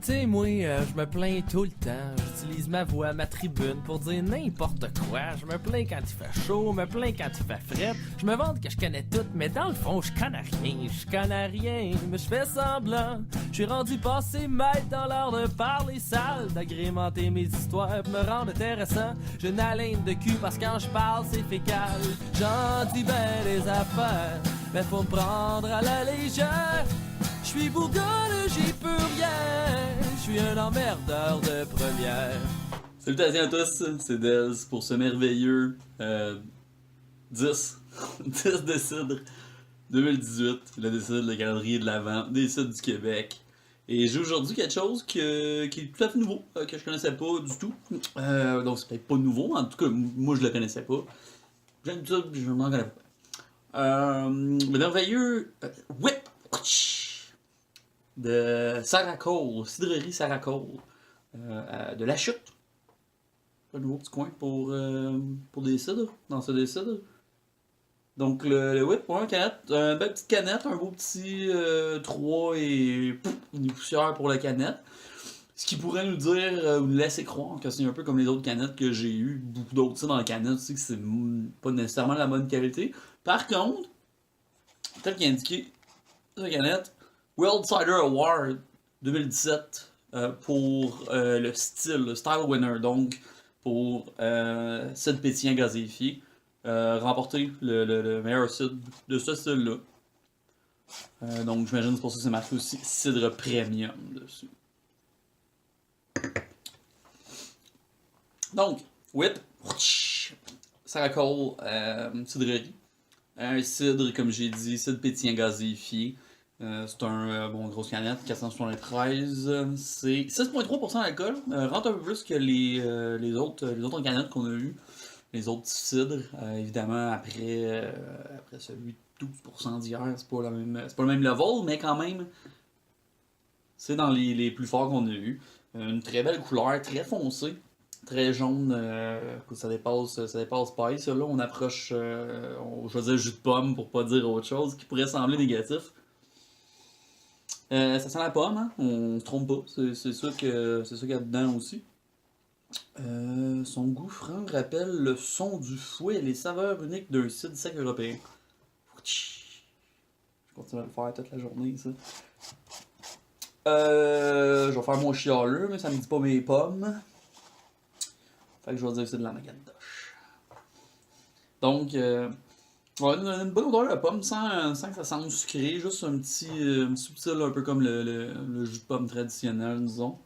sais, moi, je me plains tout le temps. J'utilise ma voix, ma tribune pour dire n'importe quoi. Je me plains quand il fait chaud, me plains quand il fait frais. Je me vante que je connais tout, mais dans le fond, je connais rien. Je connais rien, mais je fais semblant. Je suis rendu passé maître dans l'art de parler sale, d'agrémenter mes histoires pour me rendre intéressant. J'ai une haleine de cul parce que quand je parle, c'est fécal. J'en dis ben des affaires, mais faut me prendre à la légère. Je suis bourgogne, j'y peux rien. Je suis un emmerdeur de première. Salutations à tous, c'est Dez pour ce merveilleux 10 10 de cidre 2018, le décide, le calendrier de l'Avent, des cidres du Québec. Et j'ai aujourd'hui quelque chose qui est tout à fait nouveau, que je connaissais pas du tout. Donc c'est peut-être pas nouveau, en tout cas moi je le connaissais pas. J'aime ça, je m'en connais pas. Le merveilleux Whip de Sarah Cole, cidrerie Sarah Cole, de La Chute. Un nouveau petit coin pour des cidres, dans ce des cidres. Donc le whip pour une canette, une belle petite canette, un beau petit 3 et une poussière pour la canette. Ce qui pourrait nous dire, nous laisser croire que c'est un peu comme les autres canettes que j'ai eu, beaucoup d'autres cidres dans la canette, tu sais que c'est pas nécessairement la bonne qualité. Par contre, tel qu'il est indiqué sur la canette, World Cider Award 2017 pour le style winner, donc pour cidre pétillant gazéifié, remporté le meilleur cidre de ce style-là. Donc j'imagine c'est pour ça que c'est marqué aussi cidre premium dessus. Donc, Whip, Sarah Cole, cidrerie. Un cidre, comme j'ai dit, cidre pétillant gazéifié. C'est un grosse canette, 473. C'est 6,3% d'alcool. Rentre un peu plus que les autres canettes qu'on a eues. Les autres cidres. Évidemment, après celui de 12% d'hier, c'est pas le même level, mais quand même, c'est dans les plus forts qu'on a eu. Une très belle couleur, très foncée. Très jaune, ça dépasse paille. Ça, là, on approche, on choisit jus de pomme pour pas dire autre chose qui pourrait sembler négatif. Ça sent la pomme, hein? On se trompe pas, c'est ça qu'il y a dedans aussi. Son goût franc rappelle le son du fouet et les saveurs uniques d'un cidre sec européen. Je continue à le faire toute la journée, ça. Je vais faire mon chialeux, mais ça me dit pas mes pommes. Fait que je vais dire que c'est de la Macintosh. Donc, une bonne odeur de pomme sans que ça sente sucré, juste un petit subtil un peu comme le jus de pomme traditionnel, disons.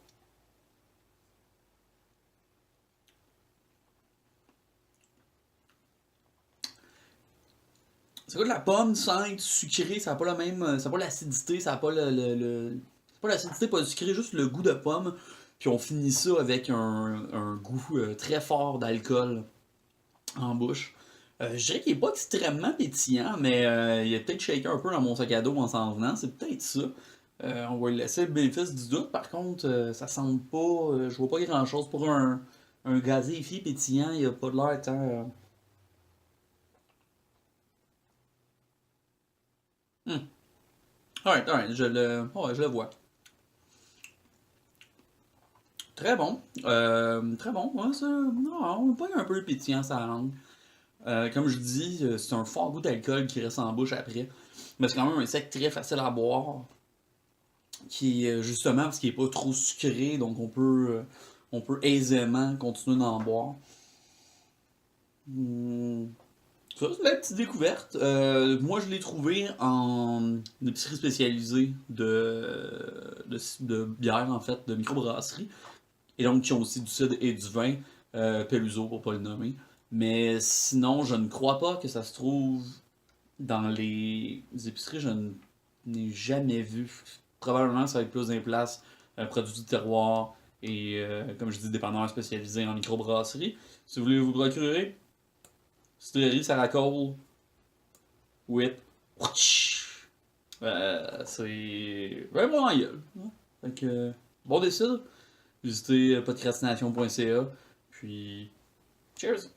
C'est quoi de la pomme sans être sucré, ça n'a pas ça n'a pas l'acidité, ça n'a pas c'est pas l'acidité, pas le sucré, juste le goût de pomme. Puis on finit ça avec un goût très fort d'alcool en bouche. Je dirais qu'il n'est pas extrêmement pétillant, mais il a peut-être shaké un peu dans mon sac à dos en s'en venant. C'est peut-être ça. On va lui laisser le bénéfice du doute. Par contre, ça sent pas. Je vois pas grand chose. Pour un gazéifié pétillant, il a pas de l'air tant. Alright, je le vois. Très bon. Très bon. Ouais, on pas un peu pétillant sa langue. Comme je dis, c'est un fort goût d'alcool qui reste en bouche après. Mais c'est quand même un sec très facile à boire. Qui est justement parce qu'il n'est pas trop sucré, donc on peut aisément continuer d'en boire. Ça, c'est la petite découverte. Moi, je l'ai trouvé en épicerie spécialisée de bière, en fait, de microbrasserie. Et donc, qui ont aussi du cidre et du vin. Peluso, pour pas le nommer. Mais sinon, je ne crois pas que ça se trouve dans les épiceries. Je n'ai jamais vu. Probablement, ça va être plus d'un place produits du terroir et, comme je dis, dépanneurs spécialisés en microbrasserie. Si vous voulez vous procurer, cidrerie Sarah Cole, Whip. C'est vraiment en gueule. Fait que, bon décide. Visitez podcastination.ca. Puis, cheers!